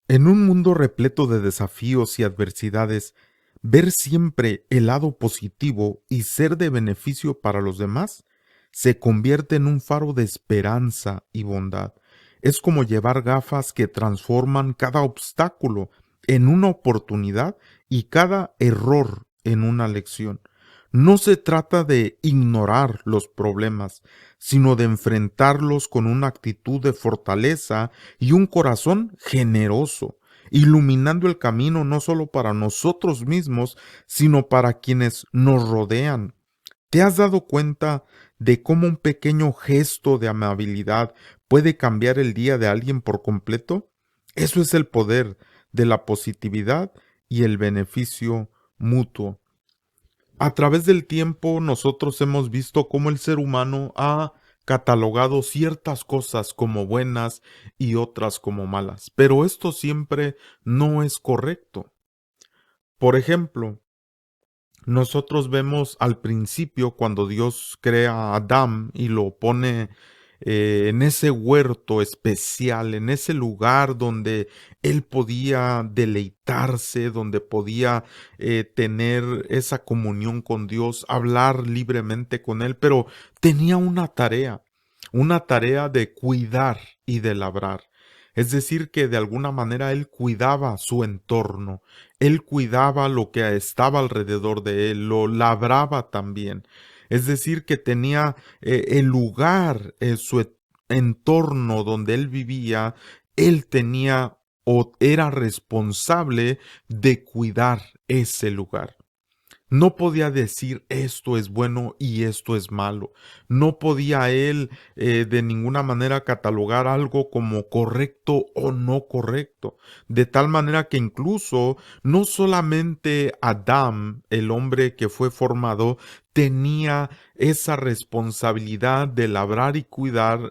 En un mundo repleto de desafíos y adversidades, ver siempre el lado positivo y ser de beneficio para los demás se convierte en un faro de esperanza y bondad. Es como llevar gafas que transforman cada obstáculo en una oportunidad y cada error en una lección. No se trata de ignorar los problemas, sino de enfrentarlos con una actitud de fortaleza y un corazón generoso, iluminando el camino no solo para nosotros mismos, sino para quienes nos rodean. ¿Te has dado cuenta de cómo un pequeño gesto de amabilidad puede cambiar el día de alguien por completo? Eso es el poder de la positividad y el beneficio mutuo. A través del tiempo nosotros hemos visto cómo el ser humano ha catalogado ciertas cosas como buenas y otras como malas, pero esto siempre no es correcto. Por ejemplo, nosotros vemos al principio cuando Dios crea a Adán y lo pone en ese huerto especial, en ese lugar donde él podía deleitarse, donde podía tener esa comunión con Dios, hablar libremente con él, pero tenía una tarea de cuidar y de labrar. Es decir, que de alguna manera él cuidaba su entorno, él cuidaba lo que estaba alrededor de él, lo labraba también. Es decir, que tenía el lugar, su entorno donde él vivía, él tenía o era responsable de cuidar ese lugar. No podía decir esto es bueno y esto es malo. No podía él de ninguna manera catalogar algo como correcto o no correcto. De tal manera que incluso no solamente Adán, el hombre que fue formado, tenía esa responsabilidad de labrar y cuidar,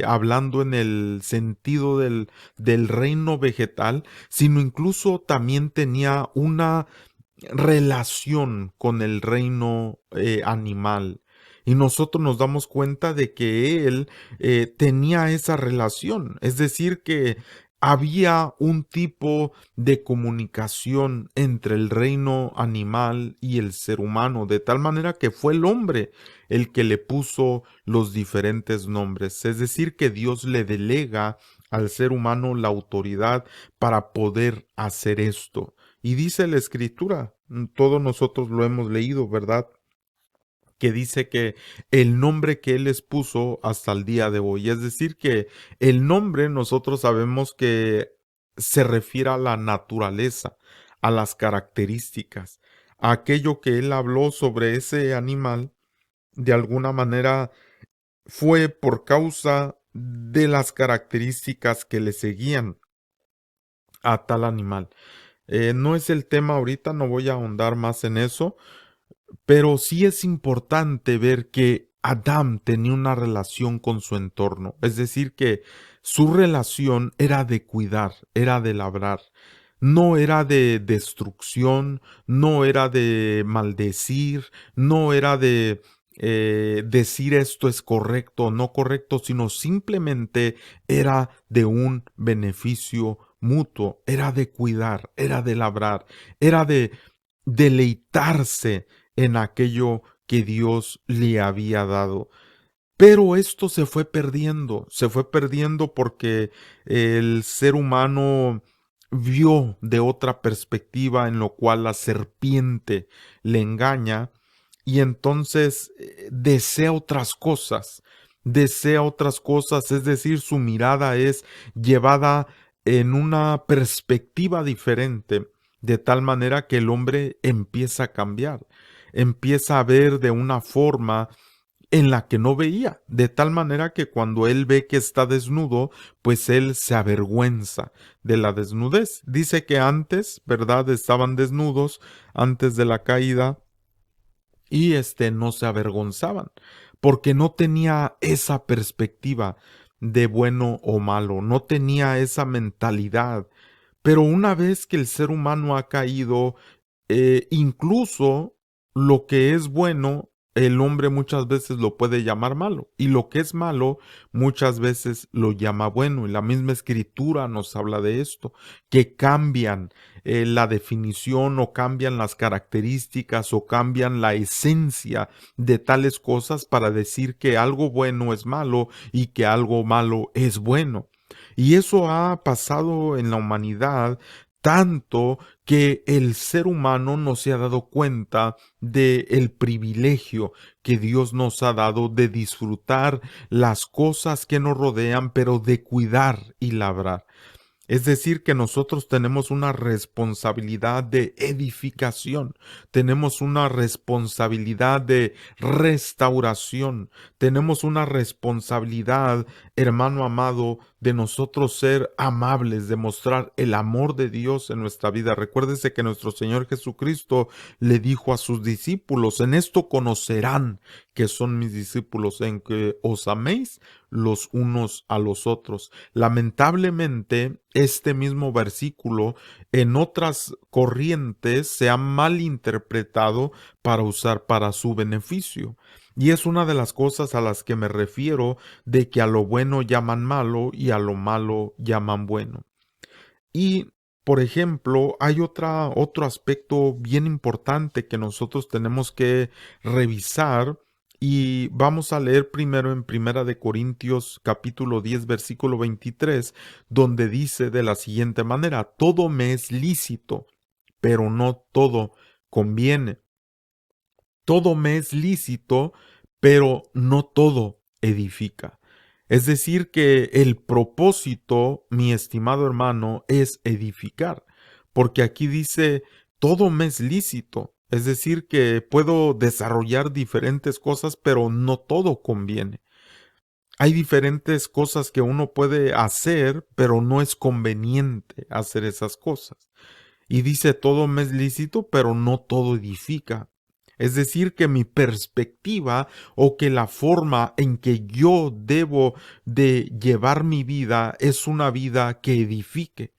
hablando en el sentido del reino vegetal, sino incluso también tenía una relación con el reino animal. Y nosotros nos damos cuenta de que él tenía esa relación, es decir, que había un tipo de comunicación entre el reino animal y el ser humano, de tal manera que fue el hombre el que le puso los diferentes nombres, es decir, que Dios le delega al ser humano la autoridad para poder hacer esto. Y dice la escritura, todos nosotros lo hemos leído, ¿verdad? Que dice que el nombre que él les puso hasta el día de hoy, es decir, que el nombre nosotros sabemos que se refiere a la naturaleza, a las características, a aquello que él habló sobre ese animal, de alguna manera fue por causa de las características que le seguían a tal animal. No es el tema ahorita, no voy a ahondar más en eso, pero sí es importante ver que Adán tenía una relación con su entorno, es decir, que su relación era de cuidar, era de labrar, no era de destrucción, no era de maldecir, no era de decir esto es correcto o no correcto, sino simplemente era de un beneficio mutuo, era de cuidar, era de labrar, era de deleitarse en aquello que Dios le había dado. Pero esto se fue perdiendo porque el ser humano vio de otra perspectiva en lo cual la serpiente le engaña y entonces desea otras cosas, es decir, su mirada es llevada en una perspectiva diferente, de tal manera que el hombre empieza a cambiar, empieza a ver de una forma en la que no veía, de tal manera que cuando él ve que está desnudo, pues él se avergüenza de la desnudez. Dice que antes, ¿verdad? Estaban desnudos antes de la caída y no se avergonzaban, porque no tenía esa perspectiva de bueno o malo, no tenía esa mentalidad. Pero una vez que el ser humano ha caído, incluso lo que es bueno el hombre muchas veces lo puede llamar malo, y lo que es malo muchas veces lo llama bueno, y la misma escritura nos habla de esto, que cambian la definición o cambian las características o cambian la esencia de tales cosas para decir que algo bueno es malo y que algo malo es bueno. Y eso ha pasado en la humanidad tanto que el ser humano no se ha dado cuenta del privilegio que Dios nos ha dado de disfrutar las cosas que nos rodean, pero de cuidar y labrar. Es decir, que nosotros tenemos una responsabilidad de edificación, tenemos una responsabilidad de restauración, tenemos una responsabilidad, hermano amado, de nosotros ser amables, de mostrar el amor de Dios en nuestra vida. Recuérdese que nuestro Señor Jesucristo le dijo a sus discípulos: en esto conocerán que son mis discípulos, en que os améis los unos a los otros. Lamentablemente, este mismo versículo en otras corrientes se ha malinterpretado para usar para su beneficio. Y es una de las cosas a las que me refiero, de que a lo bueno llaman malo y a lo malo llaman bueno. Y por ejemplo, hay otro aspecto bien importante que nosotros tenemos que revisar, y vamos a leer primero en Primera de Corintios capítulo 10 versículo 23, donde dice de la siguiente manera: todo me es lícito, pero no todo conviene. Todo me es lícito, pero no todo edifica. Es decir, que el propósito, mi estimado hermano, es edificar, porque aquí dice: todo me es lícito. Es decir, que puedo desarrollar diferentes cosas, pero no todo conviene. Hay diferentes cosas que uno puede hacer, pero no es conveniente hacer esas cosas. Y dice: todo me es lícito, pero no todo edifica. Es decir, que mi perspectiva, o que la forma en que yo debo de llevar mi vida, es una vida que edifique.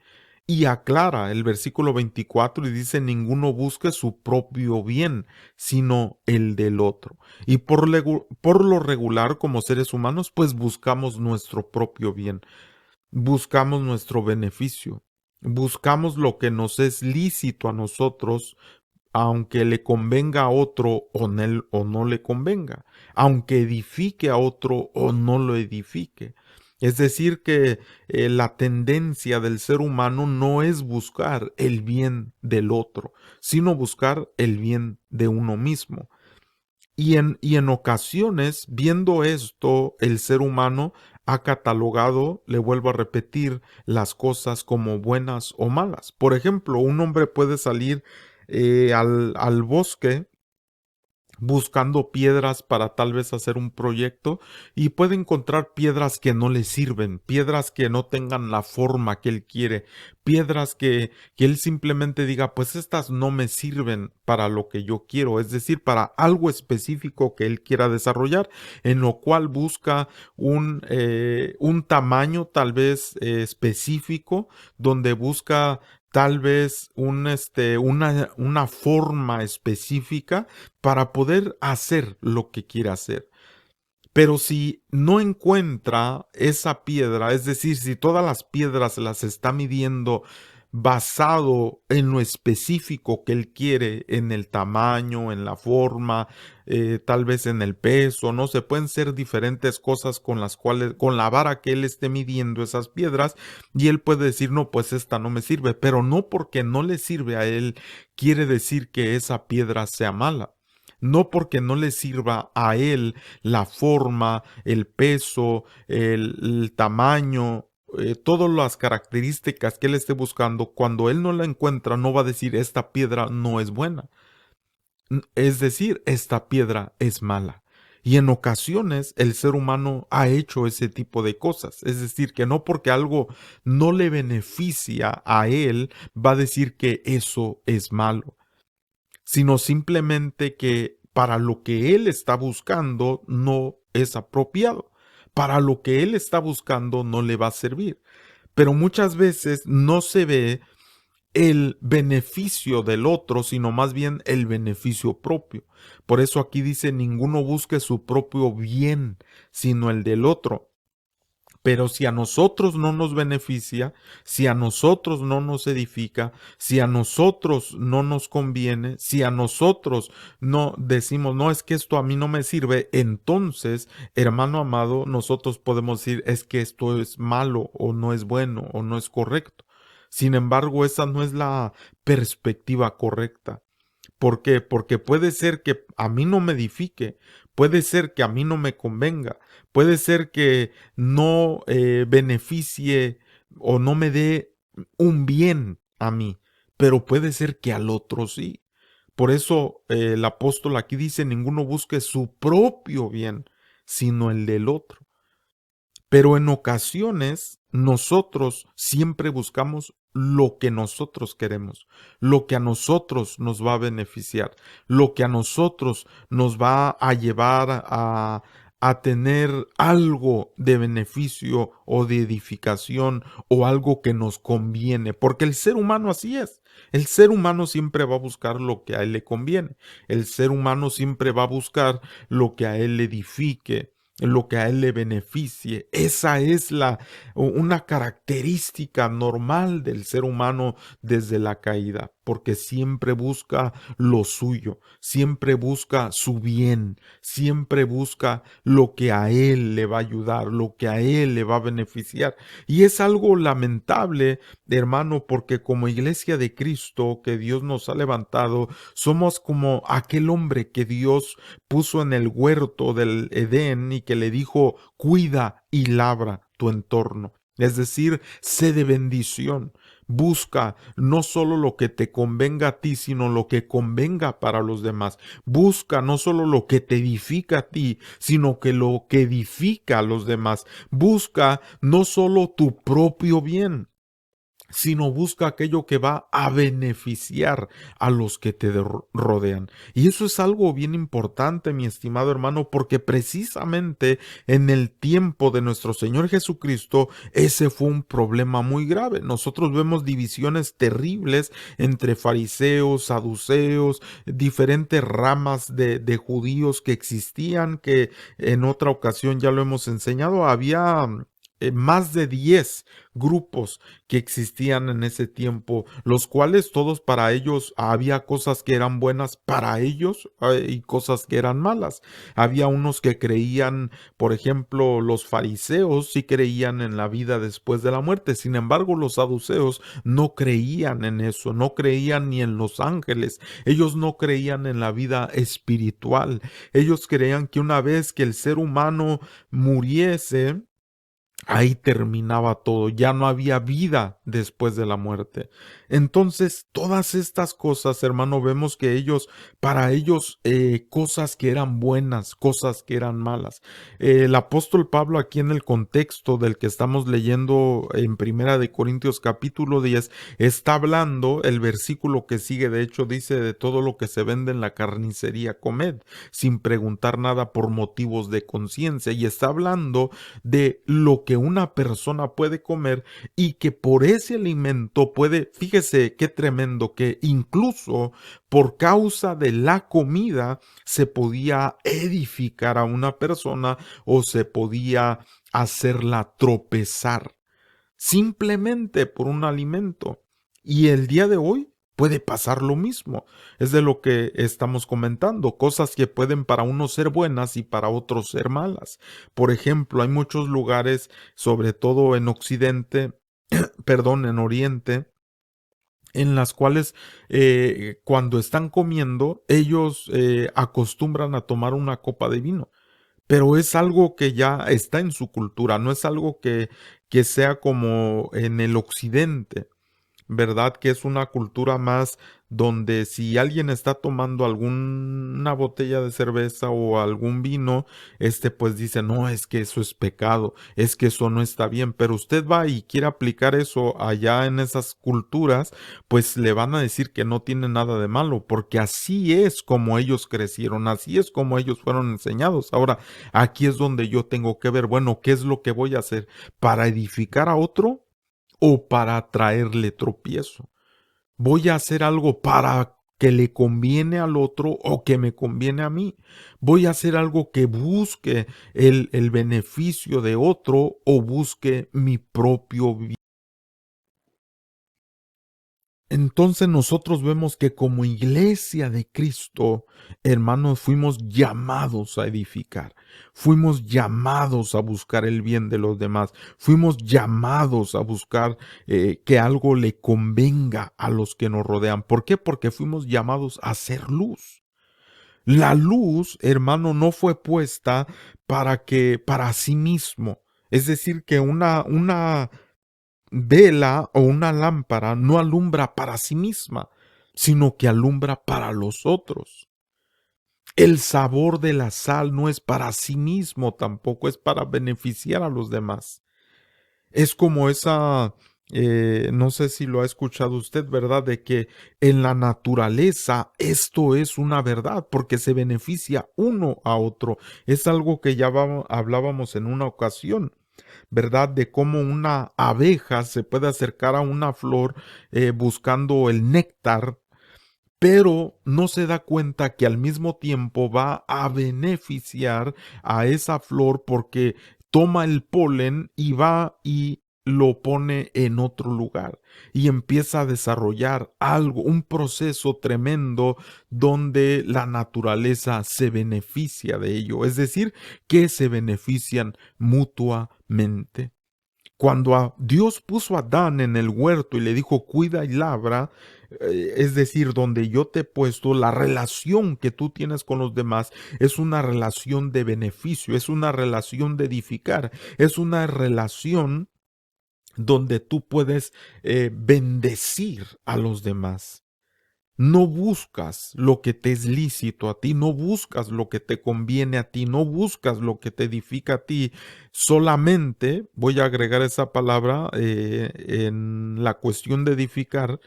Y aclara el versículo 24 y dice: ninguno busque su propio bien, sino el del otro. Y por lo regular, como seres humanos, pues buscamos nuestro propio bien, buscamos nuestro beneficio, buscamos lo que nos es lícito a nosotros, aunque le convenga a otro o no le convenga, aunque edifique a otro o no lo edifique. Es decir, que la tendencia del ser humano no es buscar el bien del otro, sino buscar el bien de uno mismo. Y en ocasiones, viendo esto, el ser humano ha catalogado, le vuelvo a repetir, las cosas como buenas o malas. Por ejemplo, un hombre puede salir al bosque buscando piedras para tal vez hacer un proyecto, y puede encontrar piedras que no le sirven, piedras que no tengan la forma que él quiere, piedras que él simplemente diga: pues estas no me sirven para lo que yo quiero, es decir, para algo específico que él quiera desarrollar, en lo cual busca un tamaño tal vez específico, donde busca tal vez una forma específica para poder hacer lo que quiere hacer. Pero si no encuentra esa piedra, es decir, si todas las piedras las está midiendo basado en lo específico que él quiere, en el tamaño, en la forma, tal vez en el peso, no sé, pueden ser diferentes cosas con las cuales, con la vara que él esté midiendo esas piedras, y él puede decir: no, pues esta no me sirve, pero no porque no le sirve a él quiere decir que esa piedra sea mala. No porque no le sirva a él la forma, el peso, el tamaño, todas las características que él esté buscando, cuando él no la encuentra, no va a decir: esta piedra no es buena. Es decir, esta piedra es mala. Y en ocasiones el ser humano ha hecho ese tipo de cosas. Es decir, que no porque algo no le beneficia a él, va a decir que eso es malo, sino simplemente que para lo que él está buscando no es apropiado. Para lo que él está buscando no le va a servir. Pero muchas veces no se ve el beneficio del otro, sino más bien el beneficio propio. Por eso aquí dice, ninguno busque su propio bien, sino el del otro. Pero si a nosotros no nos beneficia, si a nosotros no nos edifica, si a nosotros no nos conviene, si a nosotros no decimos, no, es que esto a mí no me sirve, entonces, hermano amado, nosotros podemos decir, es que esto es malo o no es bueno o no es correcto. Sin embargo, esa no es la perspectiva correcta. ¿Por qué? Porque puede ser que a mí no me edifique, puede ser que a mí no me convenga, puede ser que no beneficie o no me dé un bien a mí, pero puede ser que al otro sí. Por eso el apóstol aquí dice, ninguno busque su propio bien, sino el del otro. Pero en ocasiones nosotros siempre buscamos lo que nosotros queremos, lo que a nosotros nos va a beneficiar, lo que a nosotros nos va a llevar a tener algo de beneficio o de edificación o algo que nos conviene, porque el ser humano así es. El ser humano siempre va a buscar lo que a él le conviene. El ser humano siempre va a buscar lo que a él le edifique, lo que a él le beneficie. Esa es una característica normal del ser humano desde la caída, porque siempre busca lo suyo, siempre busca su bien, siempre busca lo que a él le va a ayudar, lo que a él le va a beneficiar. Y es algo lamentable, hermano, porque como iglesia de Cristo que Dios nos ha levantado, somos como aquel hombre que Dios puso en el huerto del Edén y que le dijo, cuida y labra tu entorno. Es decir, sé de bendición. Busca no solo lo que te convenga a ti, sino lo que convenga para los demás. Busca no solo lo que te edifica a ti, sino que lo que edifica a los demás. Busca no solo tu propio bien, sino busca aquello que va a beneficiar a los que te rodean. Y eso es algo bien importante, mi estimado hermano, porque precisamente en el tiempo de nuestro Señor Jesucristo, ese fue un problema muy grave. Nosotros vemos divisiones terribles entre fariseos, saduceos, diferentes ramas de judíos que existían, que en otra ocasión ya lo hemos enseñado, había más de 10 grupos que existían en ese tiempo, los cuales todos para ellos había cosas que eran buenas para ellos y cosas que eran malas. Había unos que creían, por ejemplo, los fariseos sí creían en la vida después de la muerte, sin embargo los saduceos no creían en eso, no creían ni en los ángeles, ellos no creían en la vida espiritual, ellos creían que una vez que el ser humano muriese, ahí terminaba todo, ya no había vida después de la muerte. Entonces, todas estas cosas, hermano, vemos que para ellos, cosas que eran buenas, cosas que eran malas. El apóstol Pablo aquí en el contexto del que estamos leyendo en Primera de Corintios capítulo 10, está hablando, el versículo que sigue, de hecho, dice, de todo lo que se vende en la carnicería, comed, sin preguntar nada por motivos de conciencia, y está hablando de lo que una persona puede comer y que por ese alimento puede, fíjese qué tremendo, que incluso por causa de la comida se podía edificar a una persona o se podía hacerla tropezar simplemente por un alimento. Y el día de hoy puede pasar lo mismo. Es de lo que estamos comentando, cosas que pueden para unos ser buenas y para otros ser malas. Por ejemplo, hay muchos lugares, sobre todo en Occidente, perdón, en Oriente, en las cuales cuando están comiendo, ellos acostumbran a tomar una copa de vino. Pero es algo que ya está en su cultura, no es algo que sea como en el occidente. ¿Verdad? Que es una cultura más donde si alguien está tomando alguna botella de cerveza o algún vino, pues dice, no, es que eso es pecado, es que eso no está bien, pero usted va y quiere aplicar eso allá en esas culturas, pues le van a decir que no tiene nada de malo, porque así es como ellos crecieron, así es como ellos fueron enseñados. Ahora, aquí es donde yo tengo que ver, bueno, ¿qué es lo que voy a hacer? ¿Para edificar a otro o para traerle tropiezo? Voy a hacer algo para que le conviene al otro o que me conviene a mí. Voy a hacer algo que busque el beneficio de otro o busque mi propio bien. Entonces nosotros vemos que como iglesia de Cristo, hermanos, fuimos llamados a edificar, fuimos llamados a buscar el bien de los demás, fuimos llamados a buscar que algo le convenga a los que nos rodean. ¿Por qué? Porque fuimos llamados a ser luz. La luz, hermano, no fue puesta para sí mismo. Es decir, que una vela o una lámpara no alumbra para sí misma, sino que alumbra para los otros. El sabor de la sal no es para sí mismo, tampoco es para beneficiar a los demás. Es como no sé si lo ha escuchado usted, ¿verdad? De que en la naturaleza esto es una verdad, porque se beneficia uno a otro. Es algo que ya hablábamos en una ocasión. ¿Verdad? De cómo una abeja se puede acercar a una flor buscando el néctar, pero no se da cuenta que al mismo tiempo va a beneficiar a esa flor porque toma el polen y va y lo pone en otro lugar y empieza a desarrollar algo, un proceso tremendo donde la naturaleza se beneficia de ello, es decir, que se benefician mutuamente. Cuando Dios puso a Adán en el huerto y le dijo, cuida y labra, es decir, donde yo te he puesto, la relación que tú tienes con los demás es una relación de beneficio, es una relación de edificar, es una relación donde tú puedes bendecir a los demás. No buscas lo que te es lícito a ti, no buscas lo que te conviene a ti, no buscas lo que te edifica a ti. Solamente, voy a agregar esa palabra en la cuestión de edificar,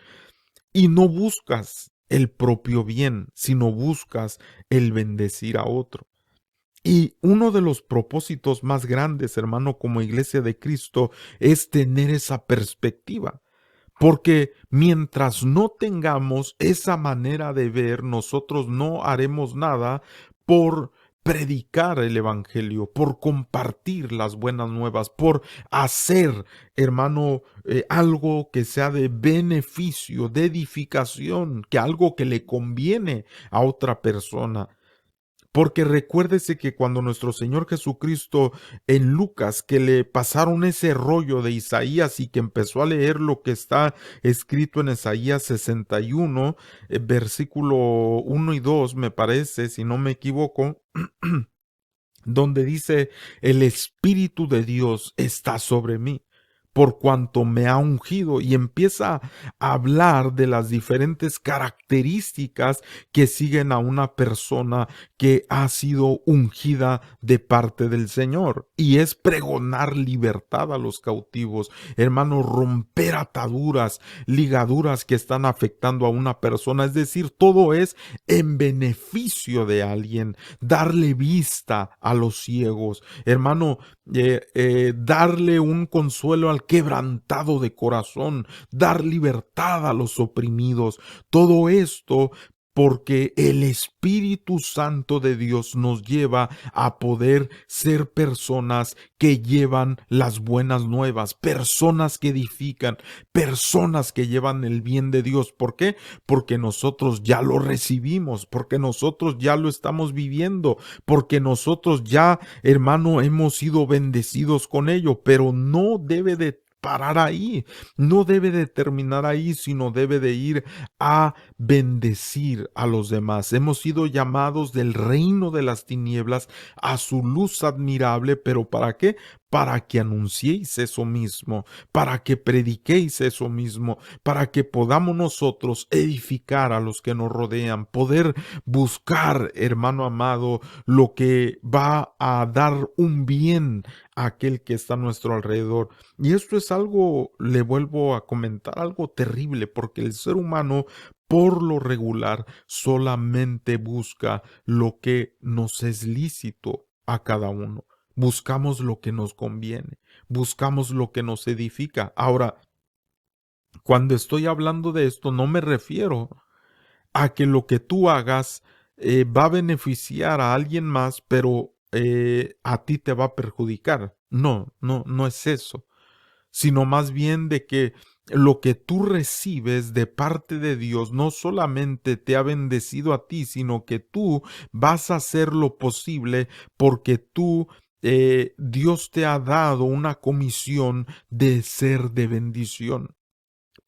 y no buscas el propio bien, sino buscas el bendecir a otro. Y uno de los propósitos más grandes, hermano, como iglesia de Cristo, es tener esa perspectiva. Porque mientras no tengamos esa manera de ver, nosotros no haremos nada por predicar el Evangelio, por compartir las buenas nuevas, por hacer, hermano, algo que sea de beneficio, de edificación, que algo que le conviene a otra persona. Porque recuérdese que cuando nuestro Señor Jesucristo en Lucas, que le pasaron ese rollo de Isaías y que empezó a leer lo que está escrito en Isaías 61, versículo 1 y 2, me parece, si no me equivoco, donde dice, el Espíritu de Dios está sobre mí, por cuanto me ha ungido, y empieza a hablar de las diferentes características que siguen a una persona que ha sido ungida de parte del Señor, y es pregonar libertad a los cautivos, hermanos, romper ataduras, ligaduras que están afectando a una persona, es decir, todo es en beneficio de alguien, darle vista a los ciegos, hermano, darle un consuelo al quebrantado de corazón, dar libertad a los oprimidos. Todo esto porque el Espíritu Santo de Dios nos lleva a poder ser personas que llevan las buenas nuevas, personas que edifican, personas que llevan el bien de Dios. ¿Por qué? Porque nosotros ya lo recibimos, porque nosotros ya lo estamos viviendo, porque nosotros ya, hermano, hemos sido bendecidos con ello, pero no debe de parar ahí, no debe de terminar ahí, sino debe de ir a bendecir a los demás. Hemos sido llamados del reino de las tinieblas a su luz admirable, pero ¿para qué? Para que anunciéis eso mismo, para que prediquéis eso mismo, para que podamos nosotros edificar a los que nos rodean, poder buscar, hermano amado, lo que va a dar un bien a aquel que está a nuestro alrededor. Y esto es algo, le vuelvo a comentar, algo terrible, porque el ser humano por lo regular solamente busca lo que nos es lícito a cada uno. Buscamos lo que nos conviene, buscamos lo que nos edifica. Ahora, Cuando estoy hablando de esto, no me refiero a que lo que tú hagas va a beneficiar a alguien más, pero a ti te va a perjudicar. No, no, no es eso, sino más bien de que lo que tú recibes de parte de Dios no solamente te ha bendecido a ti, sino que tú vas a hacer lo posible porque Dios te ha dado una comisión de ser de bendición.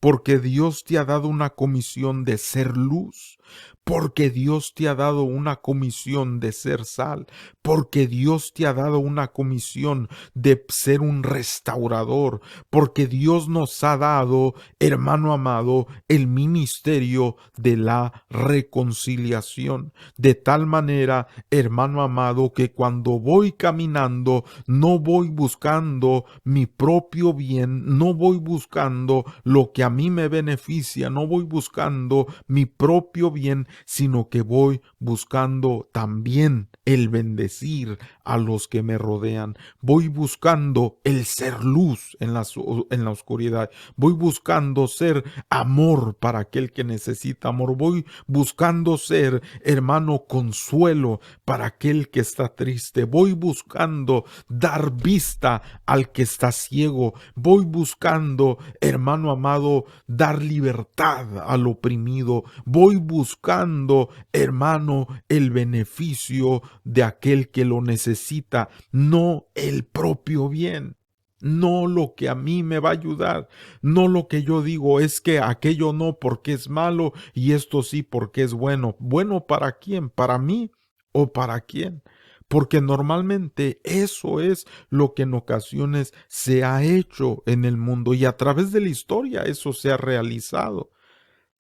Porque Dios te ha dado una comisión de ser luz, porque Dios te ha dado una comisión de ser sal, porque Dios te ha dado una comisión de ser un restaurador, porque Dios nos ha dado, hermano amado, el ministerio de la reconciliación. De tal manera, hermano amado, que cuando voy caminando, no voy buscando mi propio bien, no voy buscando lo que a mí me beneficia, no voy buscando mi propio bien, sino que voy buscando también el bendecir a los que me rodean. Voy buscando el ser luz en la oscuridad. Voy buscando ser amor para aquel que necesita amor. Voy buscando ser, hermano, consuelo para aquel que está triste. Voy buscando dar vista al que está ciego. Voy buscando, hermano amado, dar libertad al oprimido. Voy buscando, hermano, el beneficio de aquel que lo necesita, no el propio bien. No lo que a mí me va a ayudar, no lo que yo digo es que aquello no porque es malo y esto sí porque es bueno. ¿Bueno para quién? ¿Para mí o para quién? Porque normalmente eso es lo que en ocasiones se ha hecho en el mundo y a través de la historia eso se ha realizado.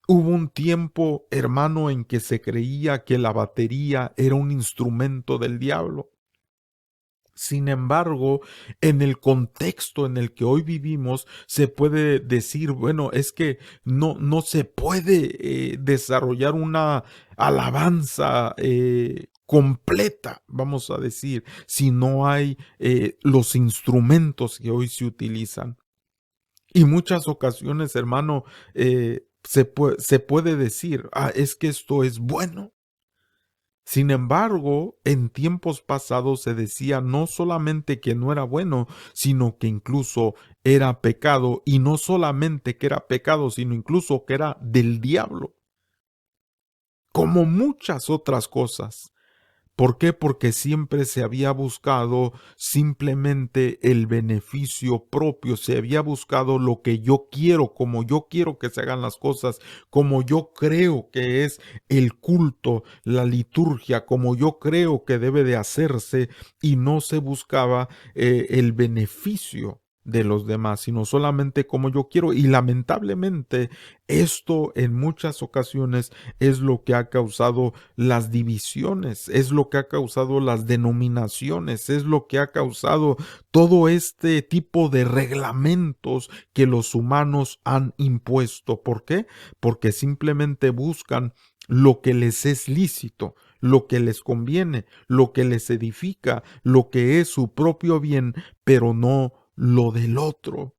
Hubo un tiempo, hermano, en que se creía que la batería era un instrumento del diablo. Sin embargo, en el contexto en el que hoy vivimos, se puede decir, bueno, es que no se puede desarrollar una alabanza completa, vamos a decir, si no hay los instrumentos que hoy se utilizan. Y muchas ocasiones, hermano, se puede decir, es que esto es bueno. Sin embargo, en tiempos pasados se decía no solamente que no era bueno, sino que incluso era pecado, y no solamente que era pecado, sino incluso que era del diablo, como muchas otras cosas. ¿Por qué? Porque siempre se había buscado simplemente el beneficio propio, se había buscado lo que yo quiero, como yo quiero que se hagan las cosas, como yo creo que es el culto, la liturgia, como yo creo que debe de hacerse, y no se buscaba el beneficio de los demás, sino solamente como yo quiero. Y lamentablemente esto en muchas ocasiones es lo que ha causado las divisiones, es lo que ha causado las denominaciones, es lo que ha causado todo este tipo de reglamentos que los humanos han impuesto. ¿Por qué? Porque simplemente buscan lo que les es lícito, lo que les conviene, lo que les edifica, lo que es su propio bien, pero no lo del otro.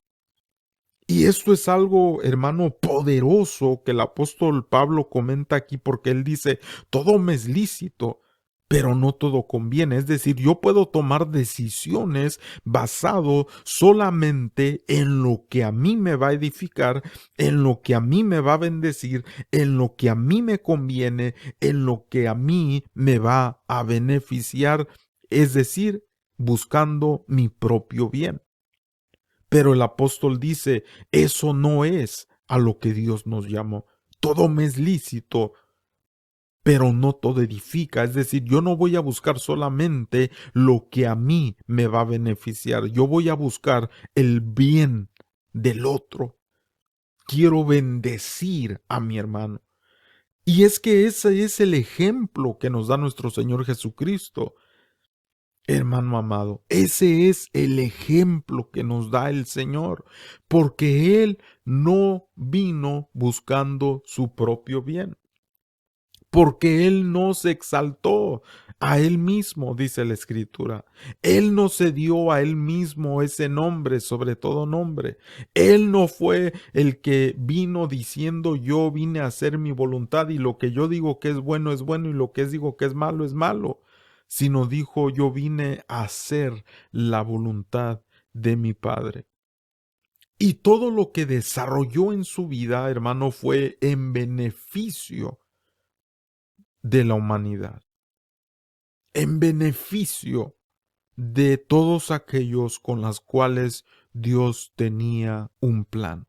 Y esto es algo, hermano, poderoso que el apóstol Pablo comenta aquí, porque él dice, todo me es lícito, pero no todo conviene. Es decir, yo puedo tomar decisiones basado solamente en lo que a mí me va a edificar, en lo que a mí me va a bendecir, en lo que a mí me conviene, en lo que a mí me va a beneficiar, es decir, buscando mi propio bien. Pero el apóstol dice, eso no es a lo que Dios nos llamó. Todo me es lícito, pero no todo edifica. Es decir, yo no voy a buscar solamente lo que a mí me va a beneficiar. Yo voy a buscar el bien del otro. Quiero bendecir a mi hermano. Y es que ese es el ejemplo que nos da nuestro Señor Jesucristo. Hermano amado, ese es el ejemplo que nos da el Señor, porque Él no vino buscando su propio bien. porque Él no se exaltó a Él mismo, dice la Escritura. Él no se dio a Él mismo ese nombre sobre todo nombre. Él no fue el que vino diciendo yo vine a hacer mi voluntad y lo que yo digo que es bueno y lo que digo que es malo, sino dijo yo vine a hacer la voluntad de mi Padre. Y todo lo que desarrolló en su vida, hermano, fue en beneficio de la humanidad, en beneficio de todos aquellos con los cuales Dios tenía un plan.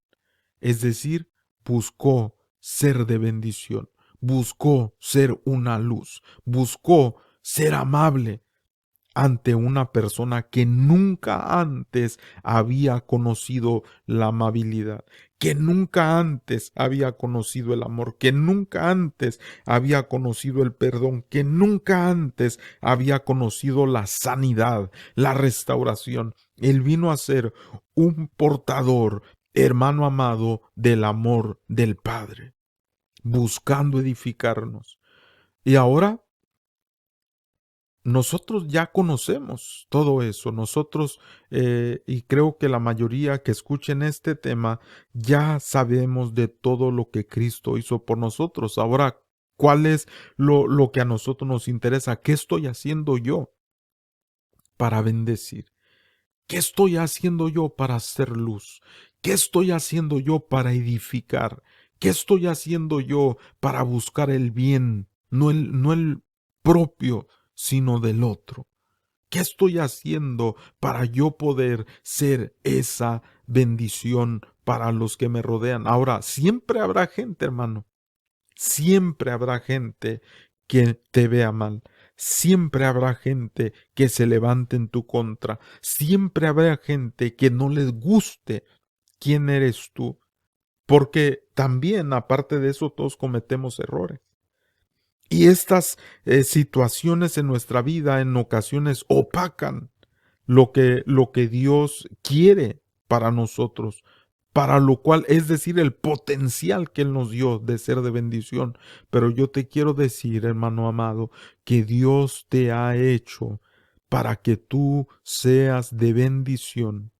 Es decir, buscó ser de bendición, buscó ser una luz, buscó ser amable, ante una persona que nunca antes había conocido la amabilidad, que nunca antes había conocido el amor, que nunca antes había conocido el perdón, que nunca antes había conocido la sanidad, la restauración. Él vino a ser un portador, hermano amado, del amor del Padre, buscando edificarnos. Y ahora nosotros ya conocemos todo eso, nosotros, y creo que la mayoría que escuchen este tema, ya sabemos de todo lo que Cristo hizo por nosotros. Ahora, ¿cuál es lo que a nosotros nos interesa? ¿Qué estoy haciendo yo para bendecir? ¿Qué estoy haciendo yo para hacer luz? ¿Qué estoy haciendo yo para edificar? ¿Qué estoy haciendo yo para buscar el bien, no el propio, sino del otro? ¿Qué estoy haciendo para yo poder ser esa bendición para los que me rodean? Ahora, siempre habrá gente, hermano. Siempre habrá gente que te vea mal. Siempre habrá gente que se levante en tu contra. Siempre habrá gente que no les guste quién eres tú. Porque también, aparte de eso, todos cometemos errores. Y estas situaciones en nuestra vida en ocasiones opacan lo que Dios quiere para nosotros, para lo cual, es decir, el potencial que Él nos dio de ser de bendición. Pero yo te quiero decir, hermano amado, que Dios te ha hecho para que tú seas de bendición,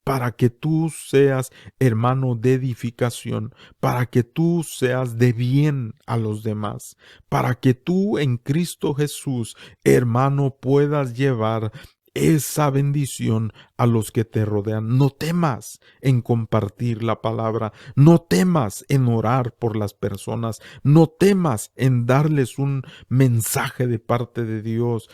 para que tú seas hermano de edificación, para que tú seas de bien a los demás, para que tú en Cristo Jesús, hermano, puedas llevar esa bendición a los que te rodean. No temas en compartir la palabra, no temas en orar por las personas, no temas en darles un mensaje de parte de Dios,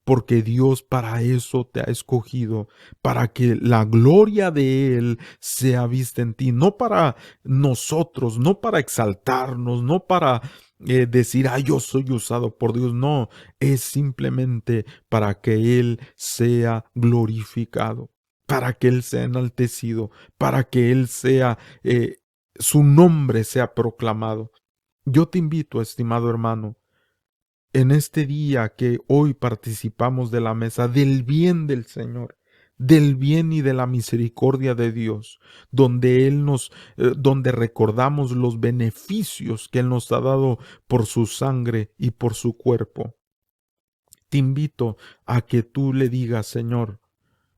porque Dios para eso te ha escogido, para que la gloria de Él sea vista en ti, no para nosotros, no para exaltarnos, no para decir, yo soy usado por Dios, no, es simplemente para que Él sea glorificado, para que Él sea enaltecido, para que Él sea, su nombre sea proclamado. Yo te invito, estimado hermano, en este día que hoy participamos de la mesa del bien del Señor, del bien y de la misericordia de Dios, donde donde recordamos los beneficios que Él nos ha dado por su sangre y por su cuerpo. Te invito a que tú le digas, Señor,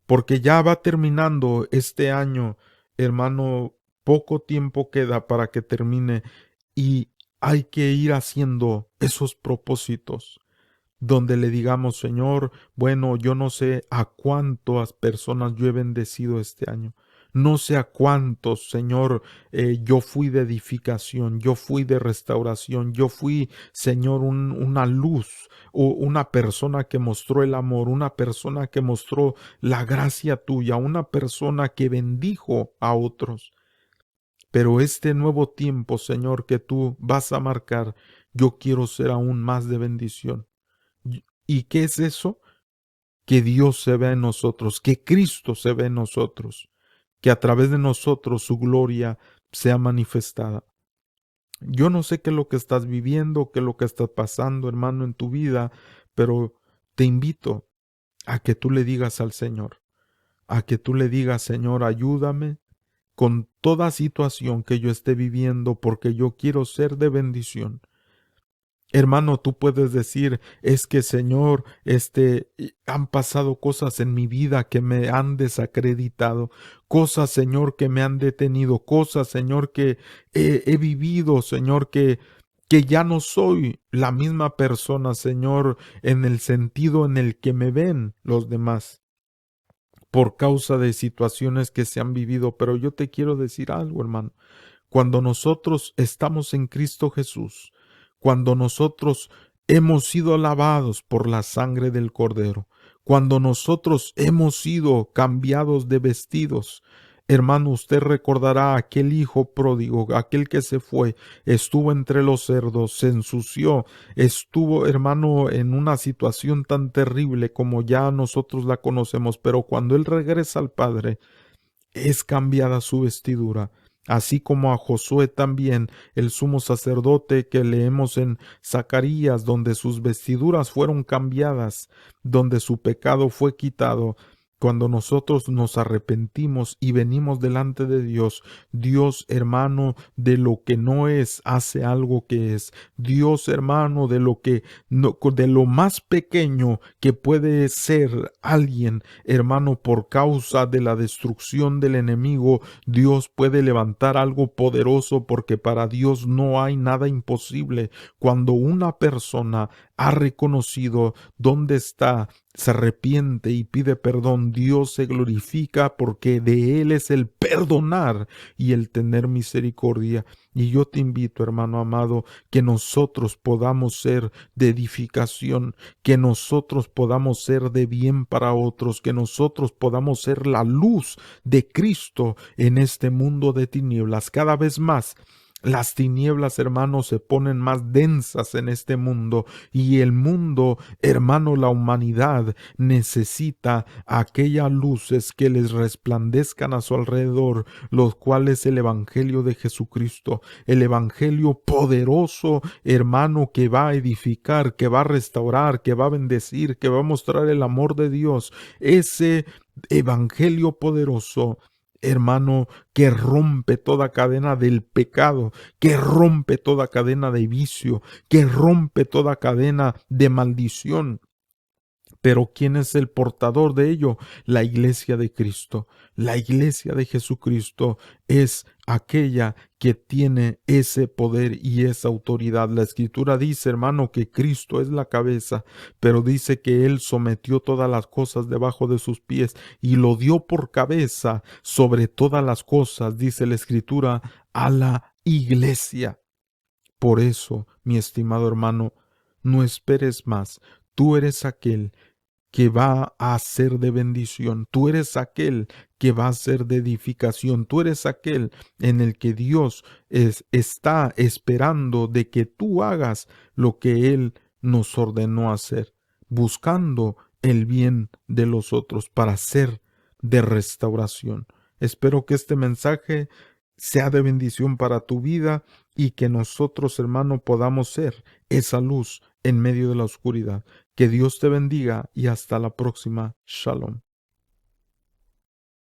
porque ya va terminando este año, hermano, poco tiempo queda para que termine y hay que ir haciendo esos propósitos donde le digamos, Señor, bueno, yo no sé a cuántas personas yo he bendecido este año. No sé a cuántos, Señor, yo fui de edificación, yo fui de restauración, yo fui, Señor, una luz, o una persona que mostró el amor, una persona que mostró la gracia tuya, una persona que bendijo a otros. Pero este nuevo tiempo, Señor, que tú vas a marcar, yo quiero ser aún más de bendición. ¿Y qué es eso? Que Dios se vea en nosotros, que Cristo se vea en nosotros, que a través de nosotros su gloria sea manifestada. Yo no sé qué es lo que estás viviendo, qué es lo que está pasando, hermano, en tu vida, pero te invito a que tú le digas al Señor, a que tú le digas, Señor, ayúdame con toda situación que yo esté viviendo, porque yo quiero ser de bendición. Hermano, tú puedes decir, es que Señor, han pasado cosas en mi vida que me han desacreditado, cosas, Señor, que me han detenido, cosas, Señor, que he vivido, Señor, que ya no soy la misma persona, Señor, en el sentido en el que me ven los demás por causa de situaciones que se han vivido. Pero yo te quiero decir algo, hermano. Cuando nosotros estamos en Cristo Jesús, cuando nosotros hemos sido lavados por la sangre del Cordero, cuando nosotros hemos sido cambiados de vestidos, hermano, usted recordará aquel hijo pródigo, aquel que se fue, estuvo entre los cerdos, se ensució, estuvo, hermano, en una situación tan terrible como ya nosotros la conocemos, pero cuando él regresa al Padre, es cambiada su vestidura, así como a Josué también, el sumo sacerdote que leemos en Zacarías, donde sus vestiduras fueron cambiadas, donde su pecado fue quitado. Cuando nosotros nos arrepentimos y venimos delante de Dios, Dios, hermano, de lo que no es, hace algo que es. Dios, hermano, de lo que no, de lo más pequeño que puede ser alguien, hermano, por causa de la destrucción del enemigo, Dios puede levantar algo poderoso, porque para Dios no hay nada imposible. Cuando una persona ha reconocido dónde está, se arrepiente y pide perdón, Dios se glorifica, porque de Él es el perdonar y el tener misericordia. Y yo te invito, hermano amado, que nosotros podamos ser de edificación, que nosotros podamos ser de bien para otros, que nosotros podamos ser la luz de Cristo en este mundo de tinieblas. Cada vez más las tinieblas, hermano, se ponen más densas en este mundo, y el mundo, hermano, la humanidad necesita aquellas luces que les resplandezcan a su alrededor, los cuales el Evangelio de Jesucristo, el Evangelio poderoso, hermano, que va a edificar, que va a restaurar, que va a bendecir, que va a mostrar el amor de Dios. Ese Evangelio poderoso, hermano, que rompe toda cadena del pecado, que rompe toda cadena de vicio, que rompe toda cadena de maldición. Pero ¿quién es el portador de ello? La iglesia de Cristo. La iglesia de Jesucristo es aquella que tiene ese poder y esa autoridad. La Escritura dice, hermano, que Cristo es la cabeza, pero dice que Él sometió todas las cosas debajo de sus pies y lo dio por cabeza sobre todas las cosas, dice la Escritura, a la iglesia. Por eso, mi estimado hermano, no esperes más. Tú eres aquel que va a ser de bendición. Tú eres aquel que va a ser de edificación. Tú eres aquel en el que Dios está esperando de que tú hagas lo que Él nos ordenó hacer, buscando el bien de los otros para ser de restauración. Espero que este mensaje sea de bendición para tu vida y que nosotros, hermano, podamos ser esa luz en medio de la oscuridad. Que Dios te bendiga y hasta la próxima. Shalom.